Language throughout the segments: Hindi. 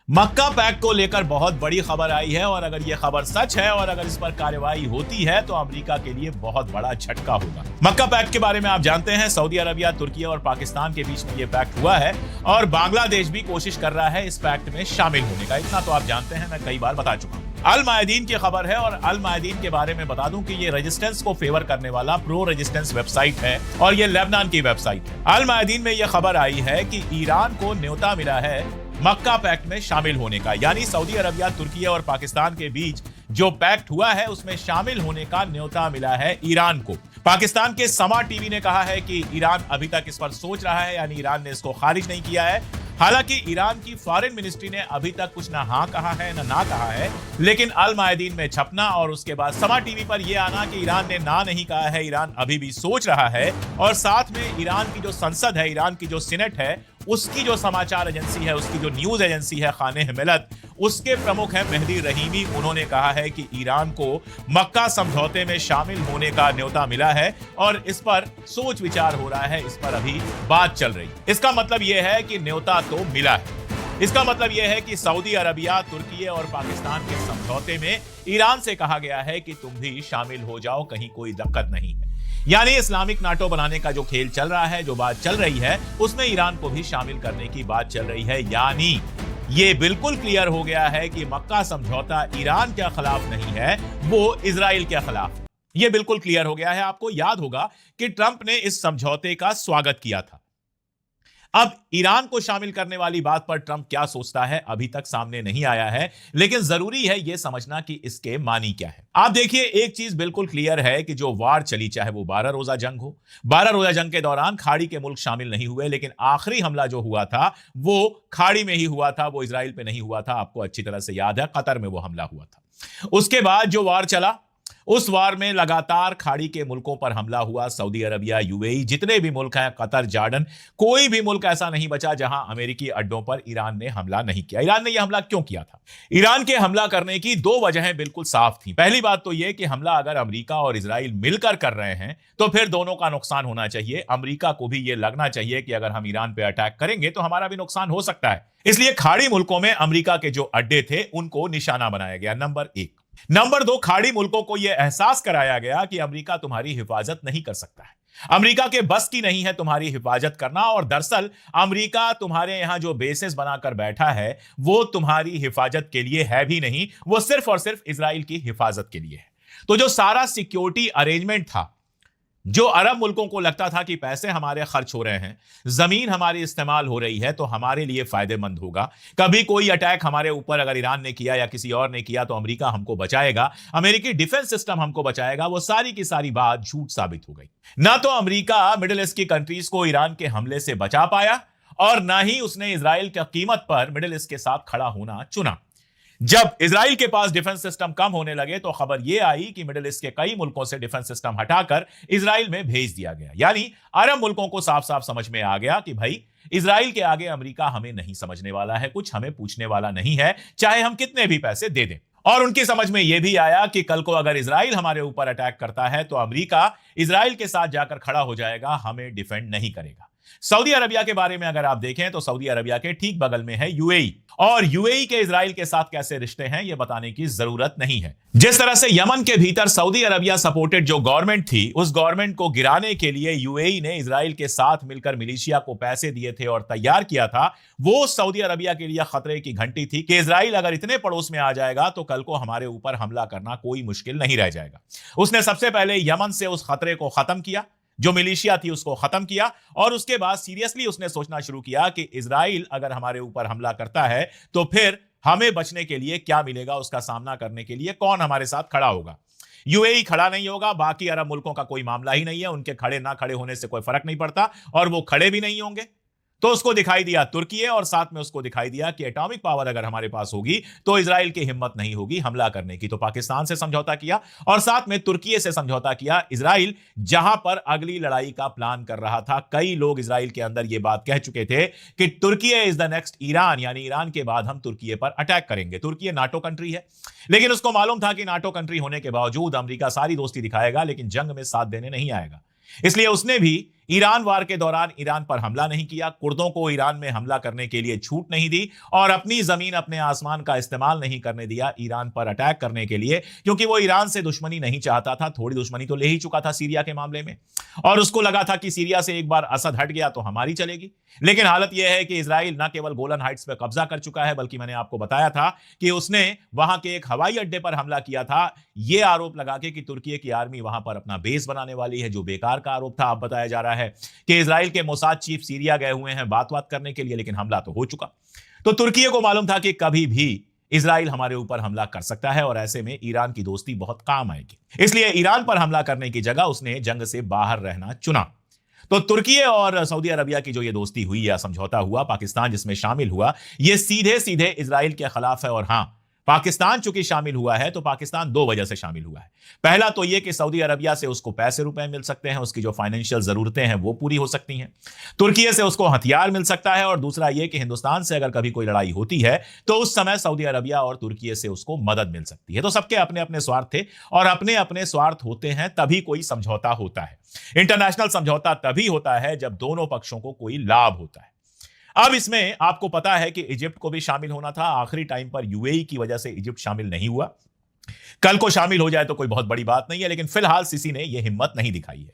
मक्का पैक्ट को लेकर बहुत बड़ी खबर आई है और अगर यह खबर सच है और अगर इस पर कार्रवाई होती है तो अमेरिका के लिए बहुत बड़ा झटका होगा। मक्का पैक्ट के बारे में आप जानते हैं, सऊदी अरबिया, तुर्की और पाकिस्तान के बीच में यह पैक्ट हुआ है और बांग्लादेश भी कोशिश कर रहा है इस पैक्ट में शामिल होने का। इतना तो आप जानते हैं, मैं कई बार बता चुका हूं। अल मायदीन की खबर है और अल मायदीन के बारे में बता दूं कि ये रेजिस्टेंस को फेवर करने वाला प्रो रेजिस्टेंस वेबसाइट है और ये लेबनान की वेबसाइट है। अल मायदीन में यह खबर आई है कि ईरान को न्योता मिला है मक्का पैक्ट में शामिल होने का, यानी सऊदी अरबिया, तुर्की और पाकिस्तान के बीच जो पैक्ट हुआ है उसमें शामिल होने का न्योता मिला है ईरान को। पाकिस्तान के समा टीवी ने कहा है कि ईरान अभी तक इस पर सोच रहा है, यानी ईरान ने इसको खारिज नहीं किया है। हालांकि ईरान की फॉरेन मिनिस्ट्री ने अभी तक कुछ ना हाँ कहा है ना कहा है, लेकिन अल मायदीन में छपना और उसके बाद समा टीवी पर यह आना कि ईरान ने ना नहीं कहा है, ईरान अभी भी सोच रहा है। और साथ में ईरान की जो संसद है, ईरान की जो सीनेट है, उसकी जो समाचार एजेंसी है, उसकी जो न्यूज एजेंसी है खाने मिलत, उसके प्रमुख हैं मेहदी रहीमी। उन्होंने कहा है कि ईरान को मक्का समझौते में शामिल होने का न्योता मिला है और इस पर सोच विचार हो रहा है, इस पर अभी बात चल रही है। इसका मतलब यह है कि न्योता तो मिला है। इसका मतलब यह है कि सऊदी अरबिया, तुर्की और पाकिस्तान के समझौते में ईरान से कहा गया है कि तुम भी शामिल हो जाओ, कहीं कोई दिक्कत नहीं है। यानी इस्लामिक नाटो बनाने का जो खेल चल रहा है, जो बात चल रही है, उसमें ईरान को भी शामिल करने की बात चल रही है। यानी ये बिल्कुल क्लियर हो गया है कि मक्का समझौता ईरान के खिलाफ नहीं है, वो इजराइल के खिलाफ। ये बिल्कुल क्लियर हो गया है। आपको याद होगा कि ट्रंप ने इस समझौते का स्वागत किया था। अब ईरान को शामिल करने वाली बात पर ट्रंप क्या सोचता है अभी तक सामने नहीं आया है, लेकिन जरूरी है यह समझना कि इसके मानी क्या है। आप देखिए, एक चीज बिल्कुल क्लियर है कि जो वार चली, चाहे वो 12 रोजा जंग हो, 12 रोजा जंग के दौरान खाड़ी के मुल्क शामिल नहीं हुए, लेकिन आखिरी हमला जो हुआ था वो खाड़ी में ही हुआ था, वो इजराइल पे नहीं हुआ था। आपको अच्छी तरह से याद है, कतर में वो हमला हुआ था। उसके बाद जो वार चला, उस वार में लगातार खाड़ी के मुल्कों पर हमला हुआ। सऊदी अरबिया, यूएई, जितने भी मुल्क हैं, कतर, जॉर्डन, कोई भी मुल्क ऐसा नहीं बचा जहां अमेरिकी अड्डों पर ईरान ने हमला नहीं किया। ईरान ने यह हमला क्यों किया था? ईरान के हमला करने की दो वजहें बिल्कुल साफ थी। पहली बात तो यह कि हमला अगर अमेरिका और इजराइल मिलकर कर रहे हैं तो फिर दोनों का नुकसान होना चाहिए। अमेरिका को भी यह लगना चाहिए कि अगर हम ईरान पर अटैक करेंगे तो हमारा भी नुकसान हो सकता है। इसलिए खाड़ी मुल्कों में अमेरिका के जो अड्डे थे उनको निशाना बनाया गया, नंबर एक। नंबर दो, खाड़ी मुल्कों को यह एहसास कराया गया कि अमेरिका तुम्हारी हिफाजत नहीं कर सकता है, अमेरिका के बस की नहीं है तुम्हारी हिफाजत करना। और दरअसल अमेरिका तुम्हारे यहां जो बेसिस बनाकर बैठा है वो तुम्हारी हिफाजत के लिए है भी नहीं, वो सिर्फ और सिर्फ इजराइल की हिफाजत के लिए है। तो जो सारा सिक्योरिटी अरेंजमेंट था, जो अरब मुल्कों को लगता था कि पैसे हमारे खर्च हो रहे हैं, जमीन हमारी इस्तेमाल हो रही है, तो हमारे लिए फायदेमंद होगा, कभी कोई अटैक हमारे ऊपर अगर ईरान ने किया या किसी और ने किया तो अमेरिका हमको बचाएगा, अमेरिकी डिफेंस सिस्टम हमको बचाएगा, वो सारी की सारी बात झूठ साबित हो गई। ना तो अमेरिका मिडिल ईस्ट की कंट्रीज को ईरान के हमले से बचा पाया और ना ही उसने इजराइल की कीमत पर मिडिल ईस्ट के साथ खड़ा होना चुना। जब इजराइल के पास डिफेंस सिस्टम कम होने लगे तो खबर यह आई कि मिडिल ईस्ट के कई मुल्कों से डिफेंस सिस्टम हटाकर इजराइल में भेज दिया गया। यानी अरब मुल्कों को साफ साफ समझ में आ गया कि भाई, इजराइल के आगे अमेरिका हमें नहीं समझने वाला है, कुछ हमें पूछने वाला नहीं है, चाहे हम कितने भी पैसे दे दें। और उनकी समझ में यह भी आया कि कल को अगर इजराइल हमारे ऊपर अटैक करता है तो अमेरिका इजराइल के साथ जाकर खड़ा हो जाएगा, हमें डिफेंड नहीं करेगा। सऊदी अरबिया के बारे में अगर आप देखें तो सऊदी अरबिया के ठीक बगल में है यूएई, और यूएई के इजराइल के साथ कैसे रिश्ते हैं यह बताने की जरूरत नहीं है। जिस तरह से यमन के भीतर सऊदी अरबिया सपोर्टेड जो गवर्नमेंट थी, उस गवर्नमेंट को गिराने के लिए यूएई ने इजराइल के साथ मिलकर मिलिशिया को पैसे दिए थे और तैयार किया था, वो सऊदी अरबिया के लिए खतरे की घंटी थी कि इजराइल अगर इतने पड़ोस में आ जाएगा तो कल को हमारे ऊपर हमला करना कोई मुश्किल नहीं रह जाएगा। उसने सबसे पहले यमन से उस खतरे को खत्म किया, जो मिलिशिया थी उसको खत्म किया, और उसके बाद सीरियसली उसने सोचना शुरू किया कि इजराइल अगर हमारे ऊपर हमला करता है तो फिर हमें बचने के लिए क्या मिलेगा, उसका सामना करने के लिए कौन हमारे साथ खड़ा होगा। यूएई खड़ा नहीं होगा, बाकी अरब मुल्कों का कोई मामला ही नहीं है, उनके खड़े ना खड़े होने से कोई फर्क नहीं पड़ता, और वो खड़े भी नहीं होंगे। तो उसको दिखाई दिया तुर्की है, और साथ में उसको दिखाई दिया कि एटॉमिक पावर अगर हमारे पास होगी तो इजराइल की हिम्मत नहीं होगी हमला करने की। तो पाकिस्तान से समझौता किया और साथ में तुर्की से समझौता किया। इजराइल जहां पर अगली लड़ाई का प्लान कर रहा था, कई लोग इजराइल के अंदर यह बात कह चुके थे कि तुर्की इज द नेक्स्ट ईरान, यानी ईरान के बाद हम तुर्की पर अटैक करेंगे। तुर्की नाटो कंट्री है, लेकिन उसको मालूम था कि नाटो कंट्री होने के बावजूद अमेरिका सारी दोस्ती दिखाएगा लेकिन जंग में साथ देने नहीं आएगा। इसलिए उसने भी ईरान वार के दौरान ईरान पर हमला नहीं किया, कुर्दों को ईरान में हमला करने के लिए छूट नहीं दी और अपनी जमीन अपने आसमान का इस्तेमाल नहीं करने दिया ईरान पर अटैक करने के लिए, क्योंकि वो ईरान से दुश्मनी नहीं चाहता था। थोड़ी दुश्मनी तो ले ही चुका था सीरिया के मामले में और उसको लगा था कि सीरिया से एक बार असद हट गया तो हमारी चलेगी। लेकिन हालत यह है कि इजराइल न केवल गोलन हाइट्स पर कब्जा कर चुका है, बल्कि मैंने आपको बताया था कि उसने वहां के एक हवाई अड्डे पर हमला किया था, यह आरोप लगा के कि तुर्की की आर्मी वहां पर अपना बेस बनाने वाली है, जो बेकार का आरोप था। अब बताया जा रहा है कि इजराइल के मोसाद चीफ सीरिया गए हुए हैं बात करने के लिए, लेकिन हमला तो हो चुका। तो तुर्की को मालूम था कि कभी भी इजराइल हमारे ऊपर हमला कर सकता है और ऐसे में ईरान की दोस्ती बहुत काम आएगी। इसलिए ईरान पर हमला करने की जगह उसने जंग से बाहर रहना चुना। तो तुर्की और सऊदी अरबिया की जो ये दोस्ती हुई या समझौता हुआ, पाकिस्तान जिसमें शामिल हुआ, ये सीधे सीधे इजराइल के खिलाफ है। और हां, पाकिस्तान चूंकि शामिल हुआ है तो पाकिस्तान दो वजह से शामिल हुआ है। पहला तो यह कि सऊदी अरबिया से उसको पैसे रुपए मिल सकते हैं, उसकी जो फाइनेंशियल जरूरतें हैं वो पूरी हो सकती हैं। तुर्की से उसको हथियार मिल सकता है और दूसरा यह कि हिंदुस्तान से अगर कभी कोई लड़ाई होती है तो उस समय सऊदी अरबिया और तुर्की से उसको मदद मिल सकती है। तो सबके अपने अपने स्वार्थ थे और अपने अपने स्वार्थ होते हैं तभी कोई समझौता होता है। इंटरनेशनल समझौता तभी होता है जब दोनों पक्षों को कोई लाभ होता है। अब इसमें आपको पता है कि इजिप्ट को भी शामिल होना था, आखिरी टाइम पर यूएई की वजह से इजिप्ट शामिल नहीं हुआ। कल को शामिल हो जाए तो कोई बहुत बड़ी बात नहीं है, लेकिन फिलहाल सीसी ने यह हिम्मत नहीं दिखाई है।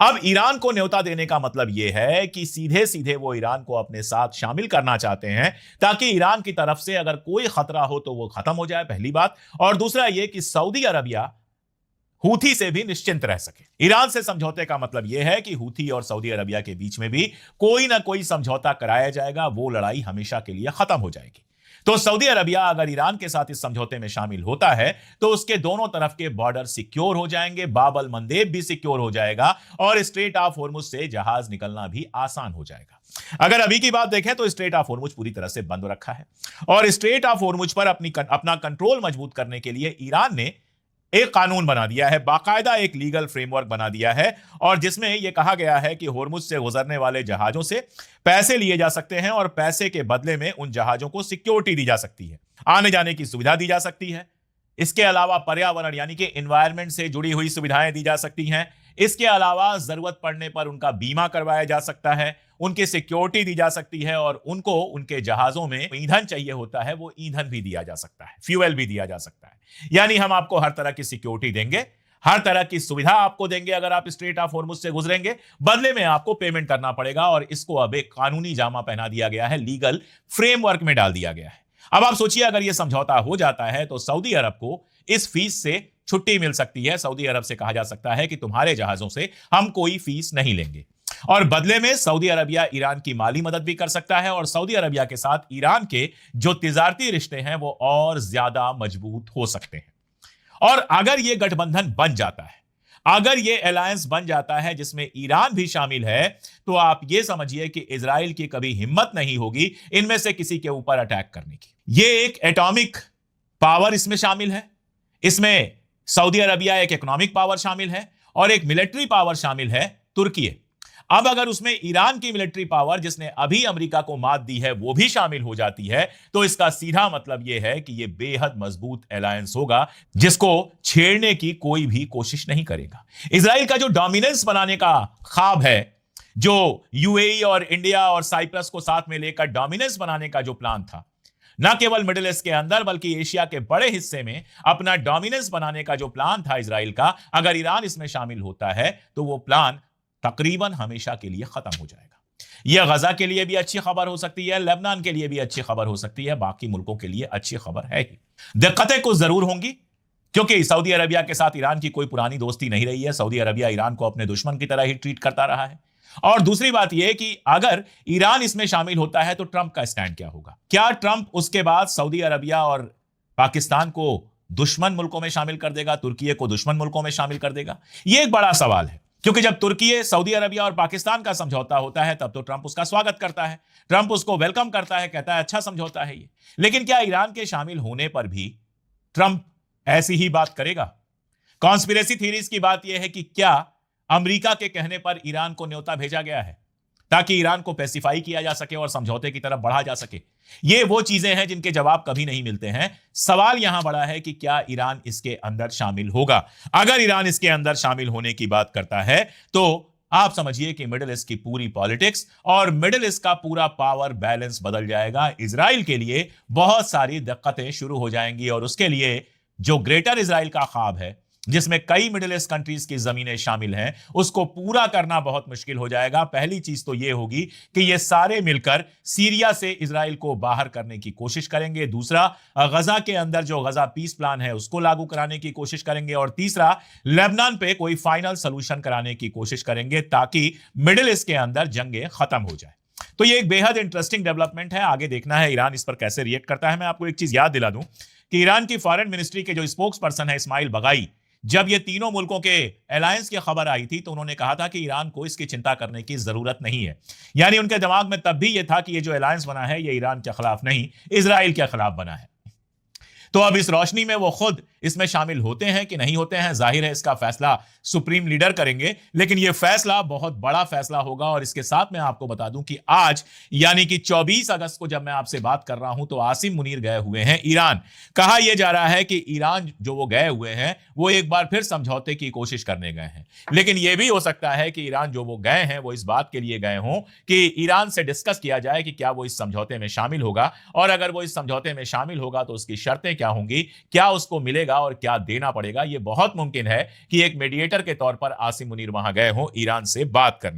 अब ईरान को न्योता देने का मतलब यह है कि सीधे सीधे वो ईरान को अपने साथ शामिल करना चाहते हैं ताकि ईरान की तरफ से अगर कोई खतरा हो तो वो खत्म हो जाए, पहली बात। और दूसरा यह कि सऊदी अरबिया हूथी से भी निश्चिंत रह सके। ईरान से समझौते का मतलब यह है कि हूथी और सऊदी अरबिया के बीच में भी कोई ना कोई समझौता कराया जाएगा, वो लड़ाई हमेशा के लिए खत्म हो जाएगी। तो सऊदी अरबिया अगर ईरान के साथ इस समझौते में शामिल होता है तो उसके दोनों तरफ के बॉर्डर सिक्योर हो जाएंगे, बाबल मंदेब भी सिक्योर हो जाएगा और स्ट्रेट ऑफ होर्मुज से जहाज निकलना भी आसान हो जाएगा। अगर अभी की बात देखें तो स्ट्रेट ऑफ होर्मुज पूरी तरह से बंद रखा है और स्ट्रेट ऑफ होर्मुज पर अपना कंट्रोल मजबूत करने के लिए ईरान ने एक कानून बना दिया है, बाकायदा एक लीगल फ्रेमवर्क बना दिया है और जिसमें यह कहा गया है कि होर्मुज से गुजरने वाले जहाजों से पैसे लिए जा सकते हैं और पैसे के बदले में उन जहाजों को सिक्योरिटी दी जा सकती है, आने जाने की सुविधा दी जा सकती है। इसके अलावा पर्यावरण यानी कि एनवायरनमेंट से जुड़ी हुई सुविधाएं दी जा सकती हैं। इसके अलावा जरूरत पड़ने पर उनका बीमा करवाया जा सकता है, उनकी सिक्योरिटी दी जा सकती है और उनको उनके जहाजों में ईंधन चाहिए होता है, वो ईंधन भी दिया जा सकता है, फ्यूल भी दिया जा सकता है। यानी हम आपको हर तरह की सिक्योरिटी देंगे, हर तरह की सुविधा आपको देंगे अगर आप स्ट्रेट ऑफ होर्मुज से गुजरेंगे, बदले में आपको पेमेंट करना पड़ेगा और इसको अब एक कानूनी जामा पहना दिया गया है, लीगल फ्रेमवर्क में डाल दिया गया है। अब आप सोचिए अगर यह समझौता हो जाता है तो सऊदी अरब को इस फीस से छुट्टी मिल सकती है। सऊदी अरब से कहा जा सकता है कि तुम्हारे जहाजों से हम कोई फीस नहीं लेंगे और बदले में सऊदी अरबिया ईरान की माली मदद भी कर सकता है और सऊदी अरबिया के साथ ईरान के जो तिजारती रिश्ते हैं वो और ज्यादा मजबूत हो सकते हैं। और अगर यह गठबंधन बन जाता है, अगर यह अलायंस बन जाता है जिसमें ईरान भी शामिल है, तो आप यह समझिए कि इजराइल की कभी हिम्मत नहीं होगी इनमें से किसी के ऊपर अटैक करने की। यह एक एटॉमिक पावर इसमें शामिल है, इसमें सऊदी अरबिया एक इकोनॉमिक पावर शामिल है और एक मिलिट्री पावर शामिल है तुर्की। अब अगर उसमें ईरान की मिलिट्री पावर जिसने अभी अमेरिका को मात दी है वो भी शामिल हो जाती है तो इसका सीधा मतलब यह है कि यह बेहद मजबूत अलायंस होगा जिसको छेड़ने की कोई भी कोशिश नहीं करेगा। इजराइल का जो डोमिनेंस बनाने का ख्वाब है, जो यूएई और इंडिया और साइप्रस को साथ में लेकर डोमिनेंस बनाने का जो प्लान था, न केवल मिडिल ईस्ट के अंदर बल्कि एशिया के बड़े हिस्से में अपना डोमिनेंस बनाने का जो प्लान था इजराइल का, अगर ईरान इसमें शामिल होता है तो वो प्लान तकरीबन हमेशा के लिए खत्म हो जाएगा। यह गजा के लिए भी अच्छी खबर हो सकती है, लेबनान के लिए भी अच्छी खबर हो सकती है, बाकी मुल्कों के लिए अच्छी खबर है ही। दिक्कतें कुछ जरूर होंगी क्योंकि सऊदी अरबिया के साथ ईरान की कोई पुरानी दोस्ती नहीं रही है। सऊदी अरबिया ईरान को अपने दुश्मन की तरह ही ट्रीट करता रहा है। और दूसरी बात यह कि अगर ईरान इसमें शामिल होता है तो ट्रंप का स्टैंड क्या होगा? क्या ट्रंप उसके बाद सऊदी अरबिया और पाकिस्तान को दुश्मन मुल्कों में शामिल कर देगा, तुर्की को दुश्मन मुल्कों में शामिल कर देगा? यह एक बड़ा सवाल है क्योंकि जब तुर्की, सऊदी अरबिया और पाकिस्तान का समझौता होता है तब तो ट्रंप उसका स्वागत करता है, ट्रंप उसको वेलकम करता है, कहता है अच्छा समझौता है ये। लेकिन क्या ईरान के शामिल होने पर भी ट्रंप ऐसी ही बात करेगा? कॉन्स्पिरेसी थीरीज की बात यह है कि क्या अमेरिका के कहने पर ईरान को न्योता भेजा गया है ताकि ईरान को पैसिफाई किया जा सके और समझौते की तरफ बढ़ा जा सके? ये वो चीजें हैं जिनके जवाब कभी नहीं मिलते हैं। सवाल यहां बड़ा है कि क्या ईरान इसके अंदर शामिल होगा? अगर ईरान इसके अंदर शामिल होने की बात करता है तो आप समझिए कि मिडिल ईस्ट की पूरी पॉलिटिक्स और मिडिल ईस्ट का पूरा पावर बैलेंस बदल जाएगा। इजराइल के लिए बहुत सारी दिक्कतें शुरू हो जाएंगी और उसके लिए जो ग्रेटर इजराइल का ख्वाब है, जिसमें कई मिडिल ईस्ट कंट्रीज की जमीनें शामिल हैं, उसको पूरा करना बहुत मुश्किल हो जाएगा। पहली चीज तो यह होगी कि ये सारे मिलकर सीरिया से इजराइल को बाहर करने की कोशिश करेंगे। दूसरा, गजा के अंदर जो गजा पीस प्लान है उसको लागू कराने की कोशिश करेंगे। और तीसरा, लेबनान पे कोई फाइनल सोल्यूशन कराने की कोशिश करेंगे ताकि मिडिल ईस्ट के अंदर जंगें खत्म हो जाए। तो ये एक बेहद इंटरेस्टिंग डेवलपमेंट है। आगे देखना है ईरान इस पर कैसे रिएक्ट करता है। मैं आपको एक चीज याद दिला दूं कि ईरान की फॉरेन मिनिस्ट्री के जो स्पोक्स पर्सन है इस्माइल बगाई, जब ये तीनों मुल्कों के अलायंस की खबर आई थी तो उन्होंने कहा था कि ईरान को इसकी चिंता करने की जरूरत नहीं है। यानी उनके दिमाग में तब भी यह था कि ये जो अलायंस बना है ये ईरान के खिलाफ नहीं, इजराइल के खिलाफ बना है। तो अब इस रोशनी में वो खुद इसमें शामिल होते हैं कि नहीं होते हैं, जाहिर है इसका फैसला सुप्रीम लीडर करेंगे, लेकिन यह फैसला बहुत बड़ा फैसला होगा। और इसके साथ मैं आपको बता दूं कि आज यानी कि 24 अगस्त को जब मैं आपसे बात कर रहा हूं तो आसिम मुनीर गए हुए हैं ईरान। कहा यह जा रहा है कि ईरान जो वो गए हुए हैं वो एक बार फिर समझौते की कोशिश करने गए हैं, लेकिन यह भी हो सकता है कि ईरान जो वो गए हैं वो इस बात के लिए गए हों कि ईरान से डिस्कस किया जाए कि क्या वो इस समझौते में शामिल होगा, और अगर वो इस समझौते में शामिल होगा तो उसकी शर्तें क्या होंगी, क्या उसको मिलेगा और क्या देना पड़ेगा। यह बहुत मुमकिन है कि एक मीडिएटर के तौर पर आसिम मुनीर वहां गए हों ईरान से बात करने।